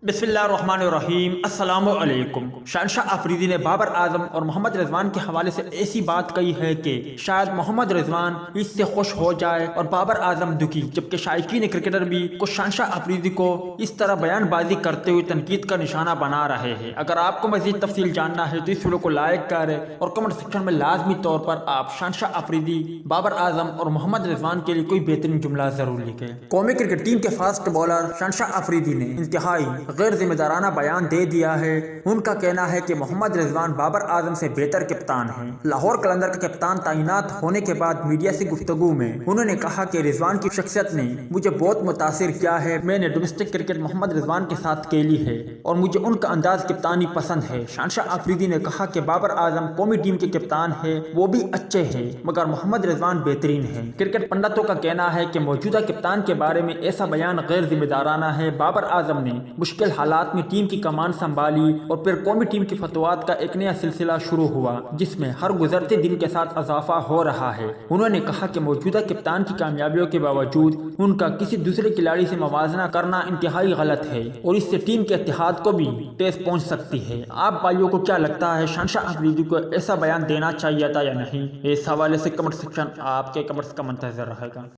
बिस्मिल्लाहिर्रहमानिर्रहीम। अस्सलामु अलैकुम। शहंशाह अफरीदी ने बाबर आजम और मोहम्मद रिजवान के हवाले से ऐसी बात कही है कि शायद मोहम्मद रिजवान इससे खुश हो जाए और बाबर आजम दुखी, जबकि शायकीन क्रिकेटर भी कुछ शहंशाह अफरीदी को इस तरह बयानबाजी करते हुए तनकीद का निशाना बना रहे हैं। अगर आपको मजीद तफसील जानना है तो इस वीडियो को लाइक करें और कमेंट सेक्शन में लाजमी तौर पर आप शहंशाह अफरीदी, बाबर आजम और मोहम्मद रिजवान के लिए कोई बेहतरीन जुमला जरूर लिखें। कौमी क्रिकेट टीम के फास्ट बॉलर शहंशाह अफरीदी ने इंतहाई गैर जिम्मेदाराना बयान दे दिया है। उनका कहना है कि मोहम्मद रिजवान बाबर आजम से बेहतर कप्तान है। लाहौर कलंदर का कप्तान तैनात होने के बाद मीडिया से गुफ्तगू में उन्होंने कहा कि रिजवान की शख्सियत ने मुझे बहुत मुतासिर किया है। मैंने डोमेस्टिक क्रिकेट मोहम्मद रिजवान के साथ खेली है और मुझे उनका अंदाज कप्तानी पसंद है। शहंशाह अफरीदी ने कहा कि बाबर आजम कौमी टीम के कप्तान है, वो भी अच्छे है, मगर मोहम्मद रिजवान बेहतरीन है। क्रिकेट पंडितों का कहना है कि मौजूदा कप्तान के बारे में ऐसा बयान गैर जिम्मेदाराना है। बाबर आजम ने मुश्किल हालात में टीम की कमान संभाली और फिर कौमी टीम की फतवात का एक नया सिलसिला शुरू हुआ, जिसमें हर गुजरते दिन के साथ इजाफा हो रहा है। उन्होंने कहा कि मौजूदा कप्तान की कामयाबियों के बावजूद उनका किसी दूसरे खिलाड़ी से मुवाजना करना इंतहाई गलत है और इससे टीम के इत्तेहाद को भी ठेस पहुंच सकती है। आप भाइयों को क्या लगता है, शहंशाह अफरीदी को ऐसा बयान देना चाहिए था या नहीं? इस हवाले से कमेंट सेक्शन आपके कमेंट्स का मुंतज़र रहेगा।